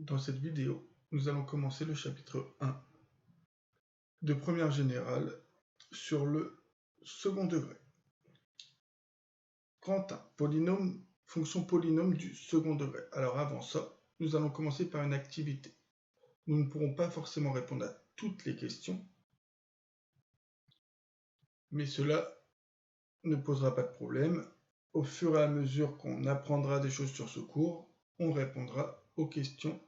Dans cette vidéo, nous allons commencer le chapitre 1 de première générale sur le second degré. Grand 1, fonction polynôme du second degré. Alors avant ça, nous allons commencer par une activité. Nous ne pourrons pas forcément répondre à toutes les questions, mais cela ne posera pas de problème. Au fur et à mesure qu'on apprendra des choses sur ce cours, on répondra aux questions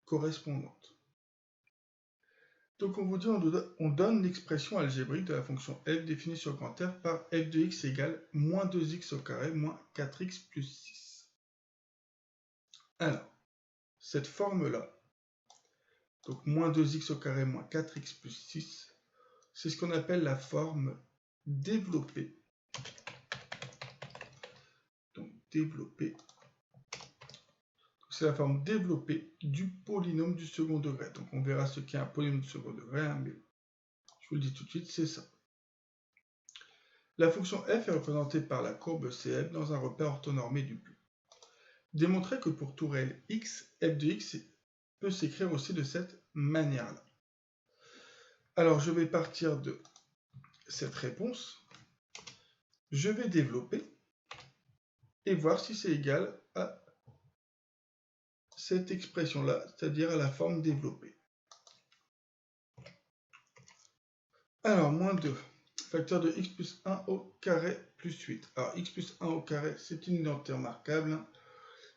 correspondantes. Donc on vous dit, on donne l'expression algébrique de la fonction f définie sur grand R par f de x égale moins 2x au carré moins 4x plus 6. Alors, cette forme-là, donc moins 2x au carré moins 4x plus 6, c'est ce qu'on appelle la forme développée. Donc développée. C'est la forme développée du polynôme du second degré. Donc on verra ce qu'est un polynôme du second degré, hein, mais je vous le dis tout de suite, c'est ça. La fonction f est représentée par la courbe CF dans un repère orthonormé du plan. Démontrer que pour tout réel x, f de x peut s'écrire aussi de cette manière-là. Alors je vais partir de cette réponse. Je vais développer et voir si c'est égal à cette expression-là, c'est-à-dire à la forme développée. Alors, moins 2, facteur de x plus 1 au carré plus 8. Alors, x plus 1 au carré, c'est une identité remarquable.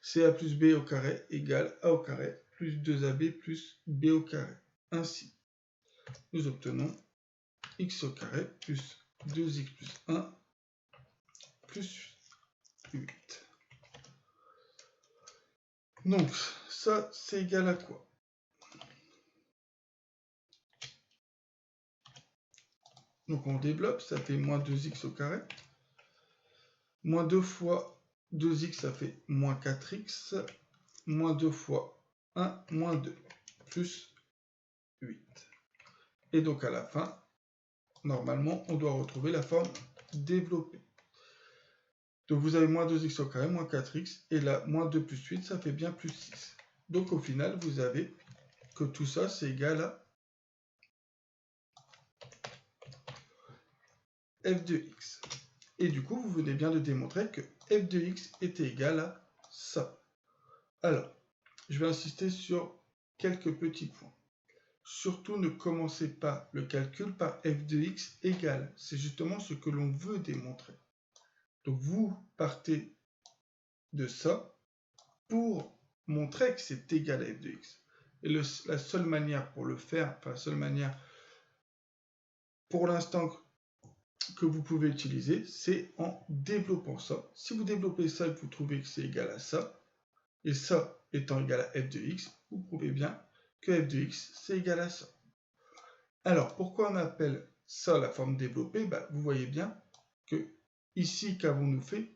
C'est a plus b au carré égale a au carré plus 2ab plus b au carré. Ainsi, nous obtenons x au carré plus 2x plus 1 plus 8. Donc, ça, c'est égal à quoi? Donc, on développe, ça fait moins 2x au carré. Moins 2 fois 2x, ça fait moins 4x. Moins 2 fois 1, moins 2, plus 8. Et donc, à la fin, normalement, on doit retrouver la forme développée. Donc, vous avez moins 2x au carré, moins 4x. Et là, moins 2 plus 8, ça fait bien plus 6. Donc, au final, vous avez que tout ça, c'est égal à f de x. Et du coup, vous venez bien de démontrer que f de x était égal à ça. Alors, je vais insister sur quelques petits points. Surtout, ne commencez pas le calcul par f de x égale. C'est justement ce que l'on veut démontrer. Donc, vous partez de ça pour montrer que c'est égal à f de x. Et la seule manière pour le faire, enfin la seule manière pour l'instant que vous pouvez utiliser, c'est en développant ça. Si vous développez ça et que vous trouvez que c'est égal à ça, et ça étant égal à f de x, vous prouvez bien que f de x, c'est égal à ça. Alors, pourquoi on appelle ça la forme développée? Vous voyez bien que ici, qu'avons-nous fait?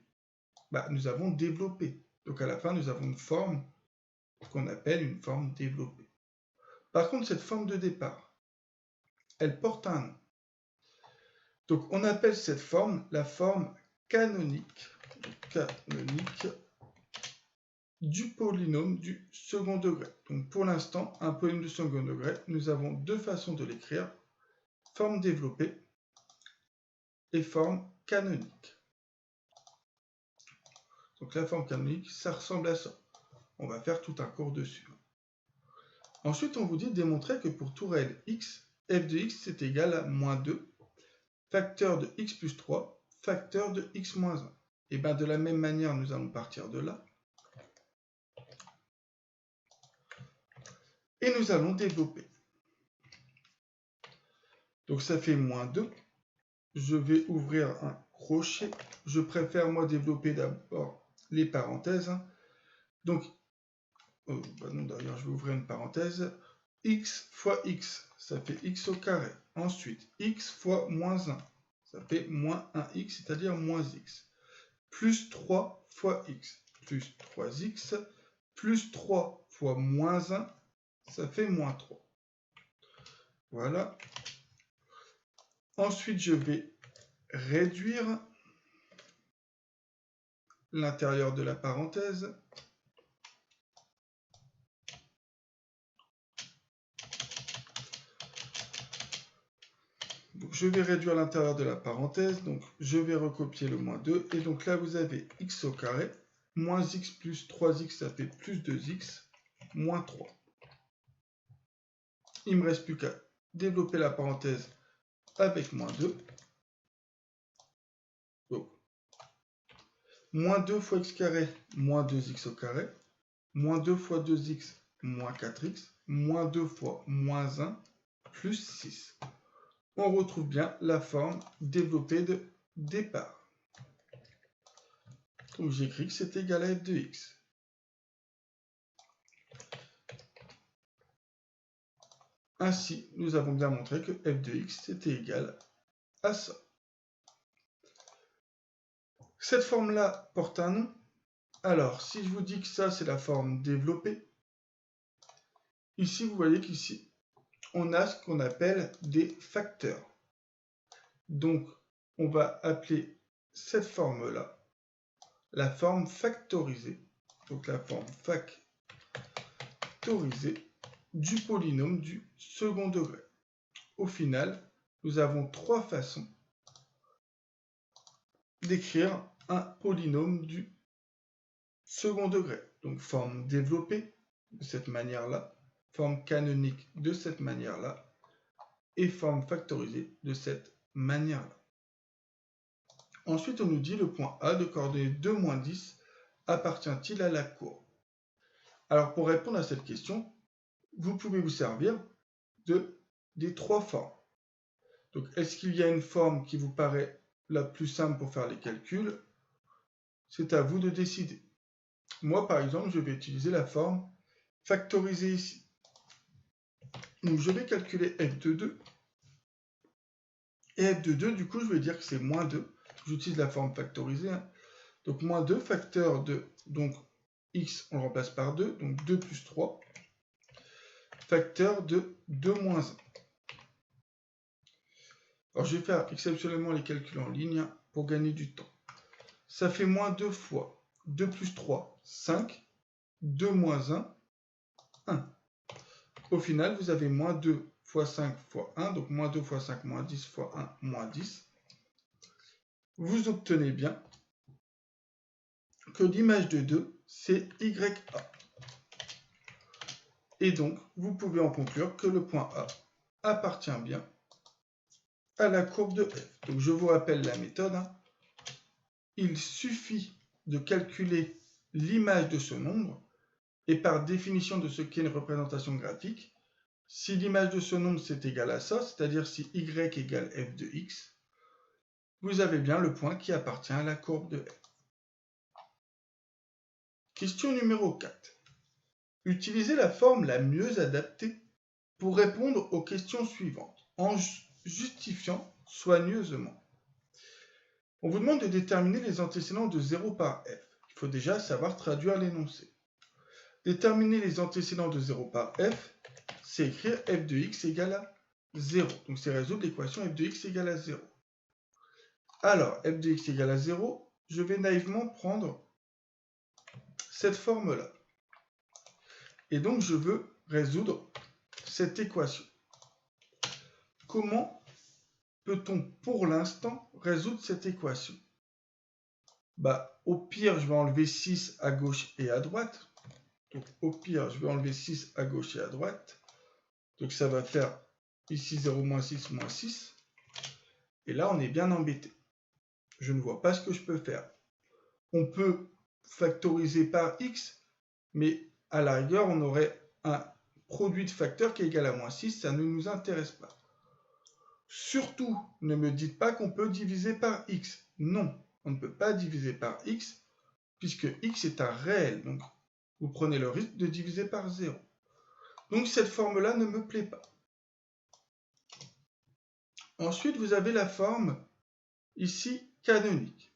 Nous avons développé. Donc, à la fin, nous avons une forme qu'on appelle une forme développée. Par contre, cette forme de départ, elle porte un nom. Donc, on appelle cette forme la forme canonique du polynôme du second degré. Donc, pour l'instant, un polynôme du second degré, nous avons deux façons de l'écrire, forme développée et forme canonique. Donc, la forme canonique, ça ressemble à ça. On va faire tout un cours dessus. Ensuite, on vous dit de démontrer que pour tout réel x, f de x, c'est égal à moins 2, facteur de x plus 3, facteur de x moins 1. Et bien, de la même manière, nous allons partir de là. Et nous allons développer. Donc, ça fait moins 2. Je vais ouvrir un crochet. Je préfère, moi, développer d'abord les parenthèses. Donc, d'ailleurs, je vais ouvrir une parenthèse. X fois x, ça fait x au carré. Ensuite, x fois moins 1, ça fait moins 1x, c'est-à-dire moins x. Plus 3 fois x, plus 3x, plus 3 fois moins 1, ça fait moins 3. Voilà. Ensuite, je vais réduire l'intérieur de la parenthèse. je vais réduire l'intérieur de la parenthèse. Donc, je vais recopier le moins 2. Et donc là, vous avez x au carré. Moins x plus 3x, ça fait plus 2x. Moins 3. Il ne me reste plus qu'à développer la parenthèse avec moins 2. Donc, moins 2 fois x carré, moins 2x au carré. Moins 2 fois 2x, moins 4x. Moins 2 fois moins 1, plus 6. On retrouve bien la forme développée de départ. Donc j'écris que c'est égal à f de x. Ainsi, nous avons bien montré que f de x était égal à ça. Cette forme-là porte un nom. Alors, si je vous dis que ça, c'est la forme développée, ici, vous voyez qu'ici, on a ce qu'on appelle des facteurs. Donc, on va appeler cette forme-là la forme factorisée. Donc, la forme factorisée du polynôme du second degré. Au final, nous avons trois façons d'écrire un polynôme du second degré. Donc, forme développée de cette manière-là, forme canonique de cette manière-là, et forme factorisée de cette manière-là. Ensuite, on nous dit le point A de coordonnées 2, moins 10 appartient-il à la courbe? Alors, pour répondre à cette question, vous pouvez vous servir des trois formes. Donc, est-ce qu'il y a une forme qui vous paraît la plus simple pour faire les calculs? C'est à vous de décider. Moi, par exemple, je vais utiliser la forme factorisée ici. Donc, je vais calculer f de 2. Et f de 2, du coup, je vais dire que c'est moins 2. J'utilise la forme factorisée. Donc, moins 2, facteur de, donc, x, on le remplace par 2. Donc, 2 plus 3. Facteur de 2 moins 1. Alors, je vais faire exceptionnellement les calculs en ligne pour gagner du temps. Ça fait moins 2 fois 2 plus 3, 5. 2 moins 1, 1. Au final, vous avez moins 2 fois 5 fois 1. Donc, moins 2 fois 5, moins 10 fois 1, moins 10. Vous obtenez bien que l'image de 2, c'est YA. Et donc, vous pouvez en conclure que le point A appartient bien à la courbe de f. Donc, je vous rappelle la méthode. Il suffit de calculer l'image de ce nombre et par définition de ce qu'est une représentation graphique, si l'image de ce nombre c'est égal à ça, c'est-à-dire si y égale f de x, vous avez bien le point qui appartient à la courbe de f. Question numéro 4. Utilisez la forme la mieux adaptée pour répondre aux questions suivantes, en justifiant soigneusement. On vous demande de déterminer les antécédents de 0 par f. Il faut déjà savoir traduire l'énoncé. Déterminer les antécédents de 0 par f, c'est écrire f de x égale à 0. Donc c'est résoudre l'équation f de x égale à 0. Alors, f de x égale à 0, je vais naïvement prendre cette forme-là. Et donc je veux résoudre cette équation. Comment peut-on pour l'instant résoudre cette équation? Au pire, je vais enlever 6 à gauche et à droite. Donc au pire, je vais enlever 6 à gauche et à droite. Donc ça va faire ici 0 moins 6 moins 6. Et là, on est bien embêté. Je ne vois pas ce que je peux faire. On peut factoriser par x, mais à la rigueur, on aurait un produit de facteurs qui est égal à moins 6. Ça ne nous intéresse pas. Surtout, ne me dites pas qu'on peut diviser par x. Non, on ne peut pas diviser par x, puisque x est un réel. Donc, vous prenez le risque de diviser par 0. Donc, cette forme-là ne me plaît pas. Ensuite, vous avez la forme, ici, canonique.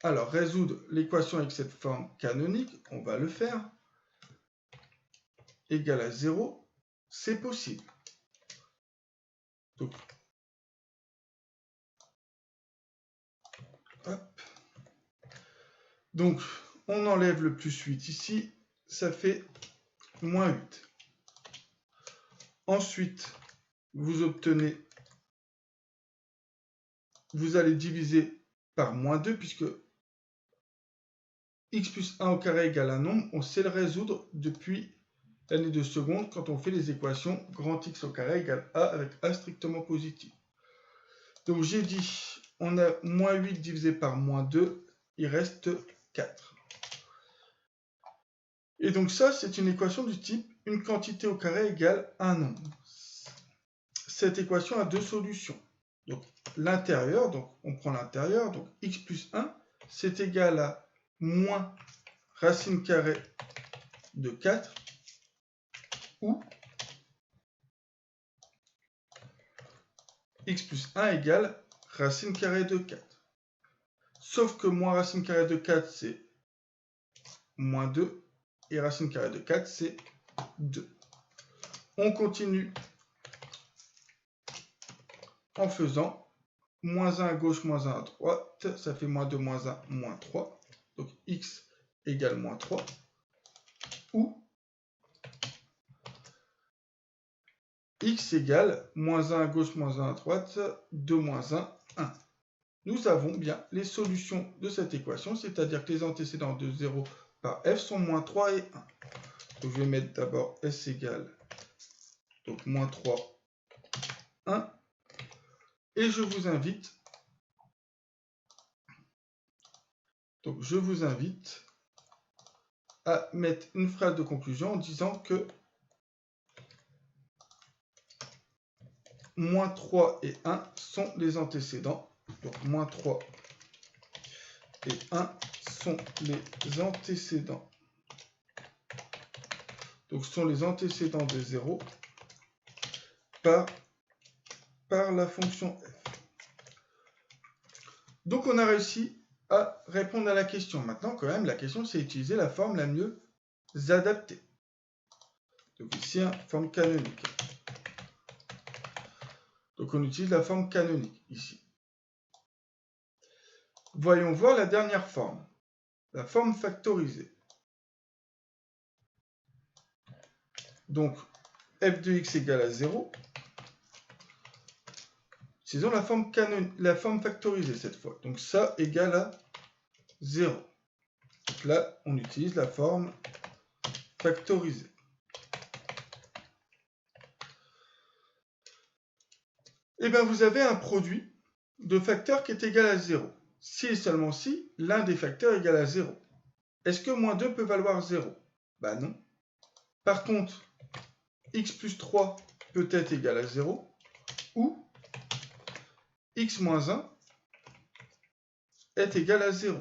Alors, résoudre l'équation avec cette forme canonique, on va le faire. Égal à 0, c'est possible. Donc, hop. Donc, on enlève le plus 8 ici, ça fait moins 8. Ensuite, vous obtenez vous allez diviser par moins 2, puisque x plus 1 au carré égale un nombre, on sait le résoudre depuis l'année de seconde quand on fait les équations grand X au carré égale a avec a strictement positif. Donc j'ai dit, on a moins 8 divisé par moins 2, il reste 4. Et donc ça, c'est une équation du type une quantité au carré égale un nombre. Cette équation a deux solutions. Donc l'intérieur, donc on prend l'intérieur, donc x plus 1, c'est égal à moins racine carrée de 4, ou x plus 1 égale racine carrée de 4. Sauf que moins racine carrée de 4, c'est moins 2, et racine carrée de 4, c'est 2. On continue en faisant moins 1 à gauche, moins 1 à droite, ça fait moins 2, moins 1, moins 3. Donc x égale moins 3, ou x égale moins 1 à gauche, moins 1 à droite, 2 moins 1, 1. Nous avons bien les solutions de cette équation, c'est-à-dire que les antécédents de 0 par f sont moins 3 et 1. Donc je vais mettre d'abord s égale donc moins 3, 1. Et je vous invite, à mettre une phrase de conclusion en disant que moins 3 et 1 sont les antécédents. Donc moins 3 et 1 sont les antécédents. Donc ce sont les antécédents de 0 par la fonction f. Donc on a réussi à répondre à la question. Maintenant, quand même, la question, c'est utiliser la forme la mieux adaptée. Donc ici, forme canonique. Donc on utilise la forme canonique ici. Voyons voir la dernière forme, la forme factorisée. Donc f de x égale à 0. Utilisons la forme factorisée cette fois. Donc ça égale à 0. Donc là, on utilise la forme factorisée. Et bien vous avez un produit de facteurs qui est égal à 0. Si et seulement si l'un des facteurs est égal à 0. Est-ce que moins 2 peut valoir 0? Ben non. Par contre, x plus 3 peut être égal à 0, ou x moins 1 est égal à 0.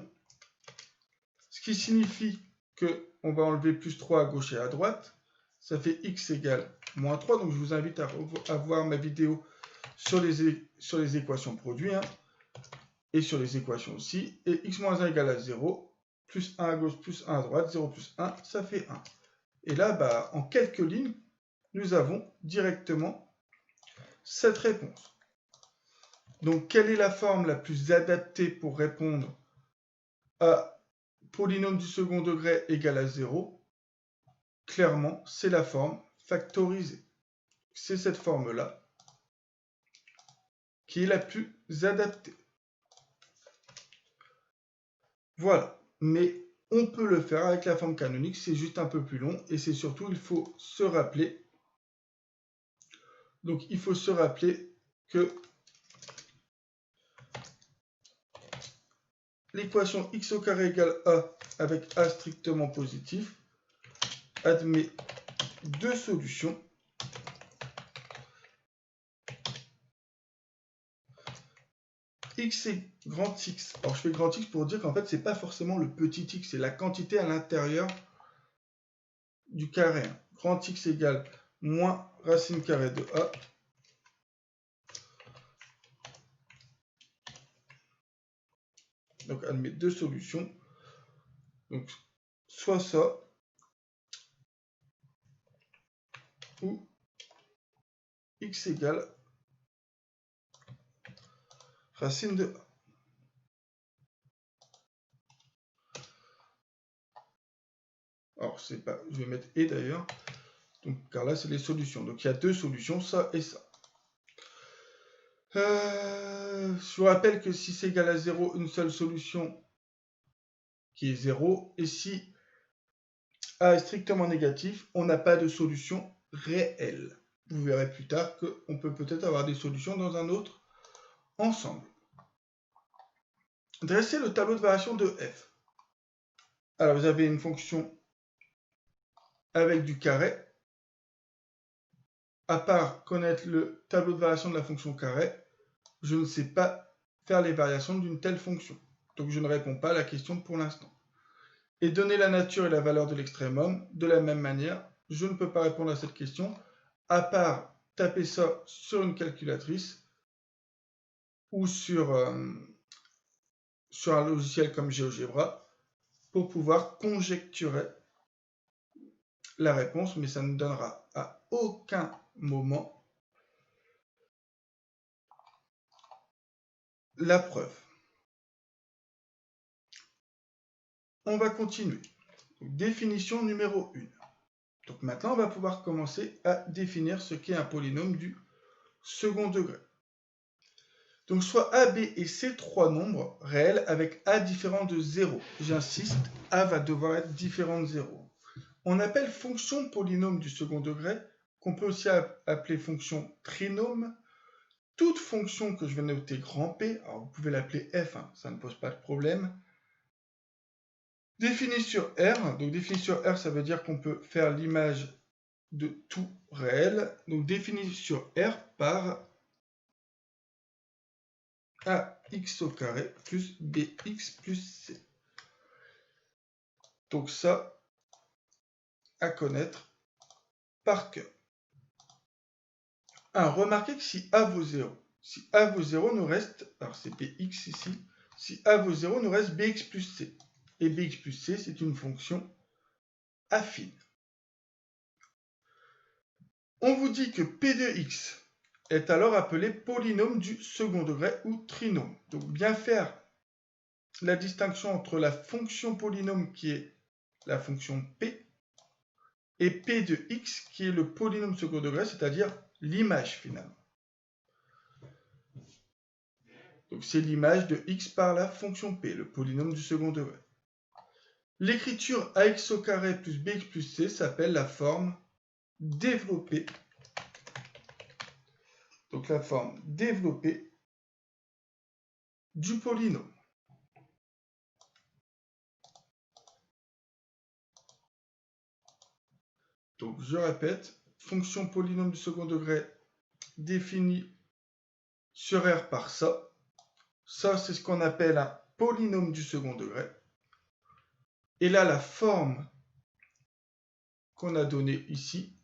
Ce qui signifie qu'on va enlever plus 3 à gauche et à droite. Ça fait x égale moins 3. Donc je vous invite à voir ma vidéo sur les équations produits, et sur les équations aussi. Et x moins 1 égale à 0, plus 1 à gauche, plus 1 à droite, 0 plus 1, ça fait 1. Et là, en quelques lignes, nous avons directement cette réponse. Donc, quelle est la forme la plus adaptée pour répondre à polynôme du second degré égal à 0? Clairement, c'est la forme factorisée. C'est cette forme-là qui est la plus adaptée. Voilà. Mais on peut le faire avec la forme canonique, c'est juste un peu plus long, et c'est surtout, il faut se rappeler. Donc, il faut se rappeler que l'équation x au carré égale a avec a strictement positif admet deux solutions. X est grand X. Alors je fais grand X pour dire qu'en fait, c'est pas forcément le petit x, c'est la quantité à l'intérieur du carré. Grand X égale moins racine carrée de a. Donc admet deux solutions. Donc soit ça, ou x égale racine de a. Alors, c'est pas, je vais mettre et d'ailleurs, car là, c'est les solutions. Donc, il y a deux solutions, ça et ça. Je vous rappelle que si c'est égal à 0, une seule solution qui est 0. Et si A est strictement négatif, on n'a pas de solution réelle. Vous verrez plus tard qu'on peut peut-être avoir des solutions dans un autre ensemble. Dressez le tableau de variation de f. Alors, vous avez une fonction avec du carré. À part connaître le tableau de variation de la fonction carré, je ne sais pas faire les variations d'une telle fonction. Donc, je ne réponds pas à la question pour l'instant. Et donner la nature et la valeur de l'extrémum, de la même manière, je ne peux pas répondre à cette question, à part taper ça sur une calculatrice ou sur un logiciel comme GeoGebra pour pouvoir conjecturer la réponse, mais ça ne donnera à aucun moment la preuve. On va continuer. Donc, définition numéro 1. Donc maintenant, on va pouvoir commencer à définir ce qu'est un polynôme du second degré. Donc soit A, B et C, trois nombres réels avec A différent de 0. J'insiste, A va devoir être différent de 0. On appelle fonction polynôme du second degré, qu'on peut aussi appeler fonction trinôme, toute fonction que je vais noter grand P, alors vous pouvez l'appeler f, ça ne pose pas de problème, définie sur R. Donc définie sur R, ça veut dire qu'on peut faire l'image de tout réel. Donc définie sur R par ax au carré plus bx plus c. Donc ça, à connaître par cœur. Remarquez que si a vaut 0, nous reste, alors c'est bx ici, si a vaut 0, nous reste bx plus c. Et bx plus c, c'est une fonction affine. On vous dit que p de x est alors appelé polynôme du second degré ou trinôme. Donc bien faire la distinction entre la fonction polynôme qui est la fonction p et p de x qui est le polynôme second degré, c'est-à-dire l'image finalement. Donc c'est l'image de x par la fonction p, le polynôme du second degré. L'écriture ax au carré plus bx plus c s'appelle la forme développée. Donc la forme développée du polynôme. Donc je répète, fonction polynôme du second degré définie sur R par ça. Ça, c'est ce qu'on appelle un polynôme du second degré. Et là, la forme qu'on a donnée ici,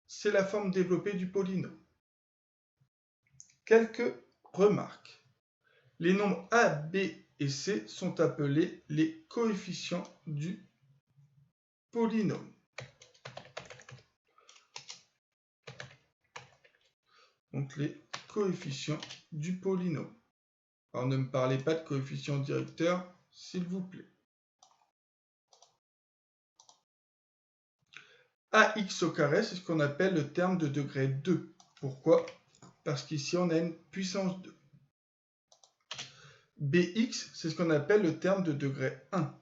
c'est la forme développée du polynôme. Quelques remarques. Les nombres A, B et C sont appelés les coefficients du polynôme. Donc les coefficients du polynôme. Alors ne me parlez pas de coefficient directeur, s'il vous plaît. Ax au carré, c'est ce qu'on appelle le terme de degré 2. Pourquoi? Parce qu'ici, on a une puissance 2. Bx, c'est ce qu'on appelle le terme de degré 1.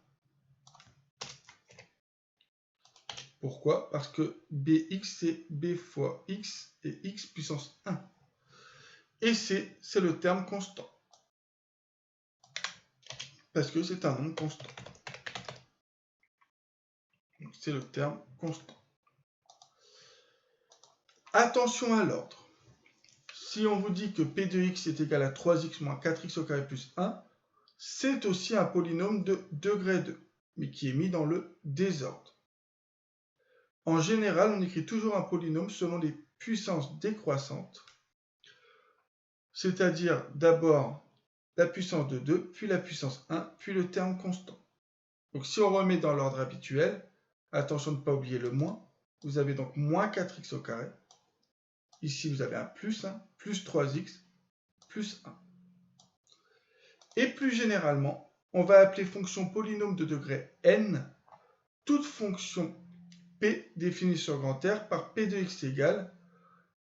Pourquoi? Parce que Bx, c'est B fois x et x puissance 1. Et C, c'est le terme constant. Parce que c'est un nombre constant. C'est le terme constant. Attention à l'ordre. Si on vous dit que P de x est égal à 3x moins 4x au carré plus 1, c'est aussi un polynôme de degré 2, mais qui est mis dans le désordre. En général, on écrit toujours un polynôme selon les puissances décroissantes, c'est-à-dire d'abord la puissance de 2, puis la puissance 1, puis le terme constant. Donc si on remet dans l'ordre habituel, attention de ne pas oublier le moins, vous avez donc moins 4x au carré. Ici, vous avez un plus 1, plus 3x, plus 1. Et plus généralement, on va appeler fonction polynôme de degré n toute fonction p définie sur grand R par p de x égale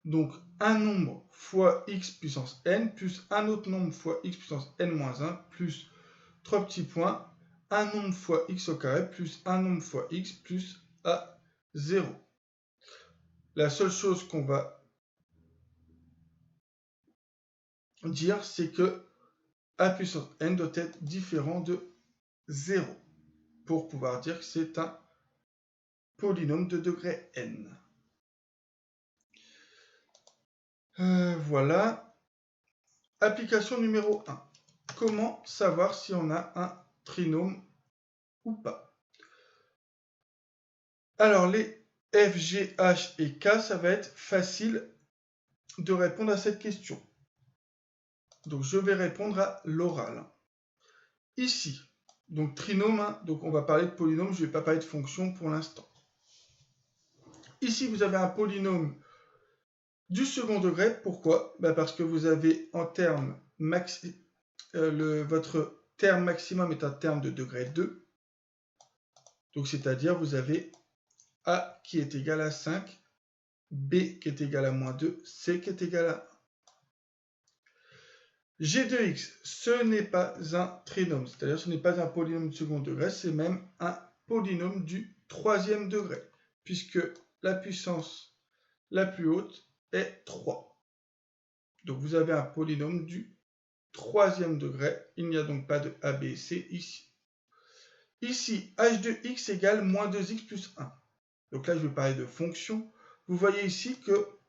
Donc, un nombre fois x puissance n, plus un autre nombre fois x puissance n-1, plus 3 petits points, un nombre fois x au carré, plus un nombre fois x, plus a 0. La seule chose qu'on va dire, c'est que a puissance n doit être différent de 0 pour pouvoir dire que c'est un polynôme de degré n. Voilà. Application numéro 1. Comment savoir si on a un trinôme ou pas? Alors, les F, G, H et K, ça va être facile de répondre à cette question. Donc, je vais répondre à l'oral. Ici, donc trinôme, donc on va parler de polynôme, je ne vais pas parler de fonction pour l'instant. Ici, vous avez un polynôme du second degré. Pourquoi? Parce que vous avez en terme votre terme maximum est un terme de degré 2. Donc, c'est-à-dire, vous avez A qui est égal à 5, B qui est égal à moins 2, C qui est égal à 1. G de x, ce n'est pas un trinôme, c'est-à-dire ce n'est pas un polynôme du second degré, c'est même un polynôme du troisième degré, puisque la puissance la plus haute est 3. Donc vous avez un polynôme du troisième degré, il n'y a donc pas de A, B, C ici. Ici, h de x égale moins 2x plus 1. Donc là, je vais parler de fonction. Vous voyez ici que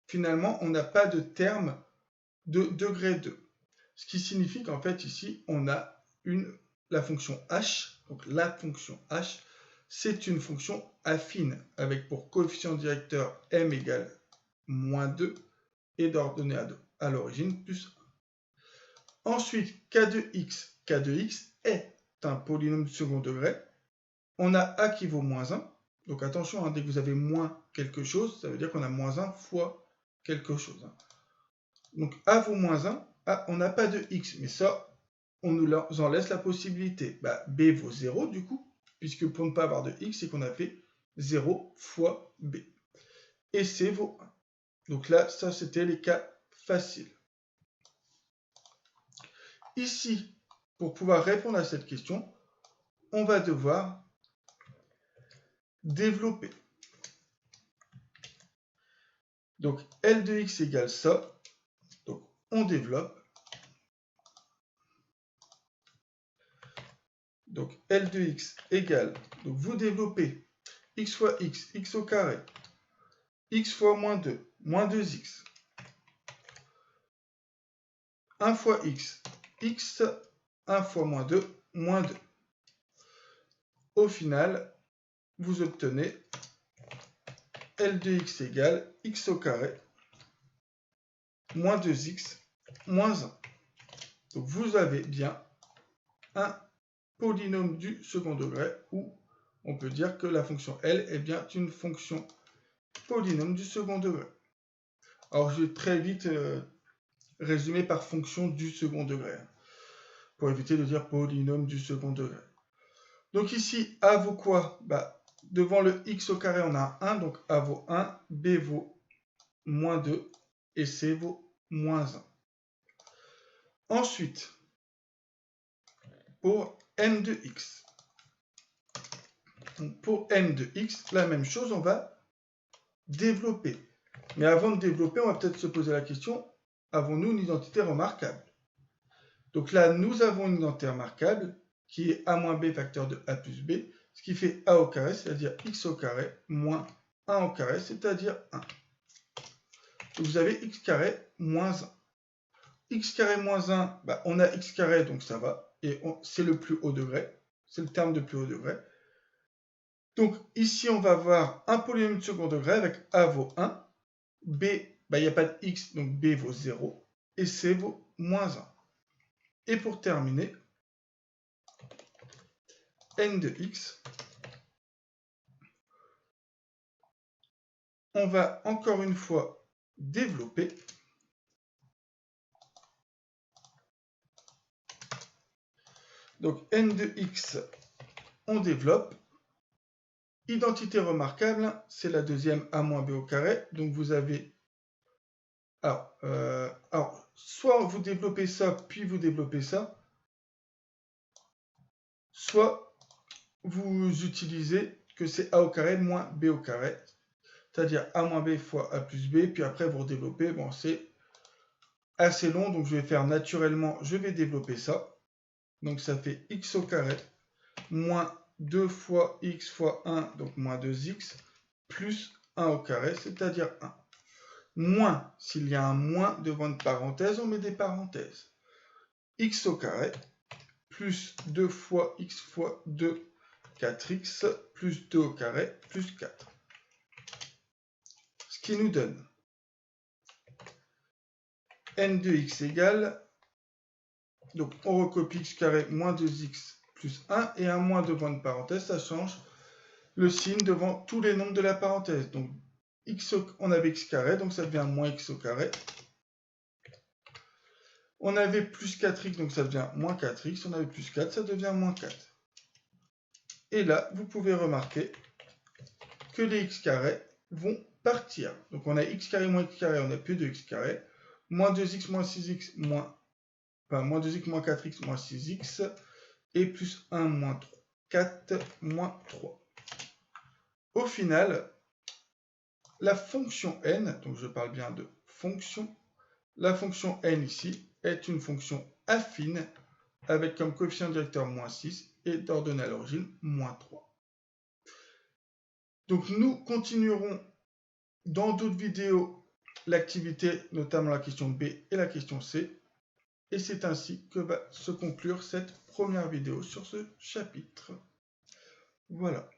finalement, on n'a pas de terme de degré 2. Ce qui signifie qu'en fait, ici, on a la fonction h. Donc la fonction h, c'est une fonction affine avec pour coefficient directeur m égale moins 2 et d'ordonnée à l'origine plus 1. Ensuite, k de x. K de x est un polynôme du second degré. On a a qui vaut moins 1. Donc attention, dès que vous avez moins quelque chose, ça veut dire qu'on a moins 1 fois quelque chose. Donc a vaut moins 1, on n'a pas de x, mais ça, on nous en laisse la possibilité. B vaut 0 du coup, puisque pour ne pas avoir de x, c'est qu'on a fait 0 fois b. Et c vaut 1. Donc là, ça c'était les cas faciles. Ici, pour pouvoir répondre à cette question, on va devoir développer. Donc L de x égale ça. Donc on développe. Donc L de x égale, donc vous développez x fois x, x au carré, x fois moins 2, moins 2x, 1 fois x, x, 1 fois moins 2, moins 2. Au final, vous obtenez L de x égale x au carré, moins 2x, moins 1. Donc vous avez bien un polynôme du second degré, où on peut dire que la fonction L est bien une fonction polynôme du second degré. Alors je vais très vite résumer par fonction du second degré, pour éviter de dire polynôme du second degré. Donc ici, A vaut quoi? Devant le x au carré, on a 1, donc A vaut 1, B vaut moins 2, et C vaut moins 1. Ensuite, pour n de x. Donc pour n de x, la même chose, on va développer. Mais avant de développer, on va peut-être se poser la question, avons-nous une identité remarquable? Donc là, nous avons une identité remarquable qui est a moins b facteur de a plus b, ce qui fait a au carré, c'est-à-dire x au carré, moins 1 au carré, c'est-à-dire 1. Donc vous avez x carré moins 1. X carré moins 1, on a x carré, donc ça va. Et c'est le plus haut degré. C'est le terme de plus haut degré. Donc ici, on va avoir un polynôme de second degré avec a vaut 1. B, il n'y a pas de x, donc b vaut 0. Et c vaut moins 1. Et pour terminer, n de x, on va encore une fois développer. Donc n de x, on développe. Identité remarquable, c'est la deuxième a moins b au carré. Donc vous avez Alors, soit vous développez ça, puis vous développez ça, soit vous utilisez que c'est a au carré moins b au carré, c'est-à-dire a moins b fois a plus b, puis après vous redéveloppez. Bon, c'est assez long, donc je vais faire naturellement, je vais développer ça. Donc ça fait x au carré moins 2 fois x fois 1, donc moins 2x, plus 1 au carré, c'est-à-dire 1. Moins, s'il y a un moins devant une parenthèse, on met des parenthèses. X au carré, plus 2 fois x fois 2, 4x, plus 2 au carré, plus 4. Ce qui nous donne n de x égale, donc on recopie x carré moins 2x plus 1, et un moins devant une parenthèse, ça change le signe devant tous les nombres de la parenthèse. Donc on avait x carré, donc ça devient moins x au carré. On avait plus 4x, donc ça devient moins 4x. On avait plus 4, ça devient moins 4. Et là, vous pouvez remarquer que les x carrés vont partir. Donc on a x carré moins x carré, on n'a plus de x carré. Moins 2x moins 6x moins 2x moins 4x moins 6x. Et plus 1 moins 3. 4 moins 3. Au final, la fonction n, donc je parle bien de fonction, la fonction n ici est une fonction affine avec comme coefficient directeur moins 6 et d'ordonnée à l'origine moins 3. Donc nous continuerons dans d'autres vidéos l'activité, notamment la question B et la question C. Et c'est ainsi que va se conclure cette première vidéo sur ce chapitre. Voilà.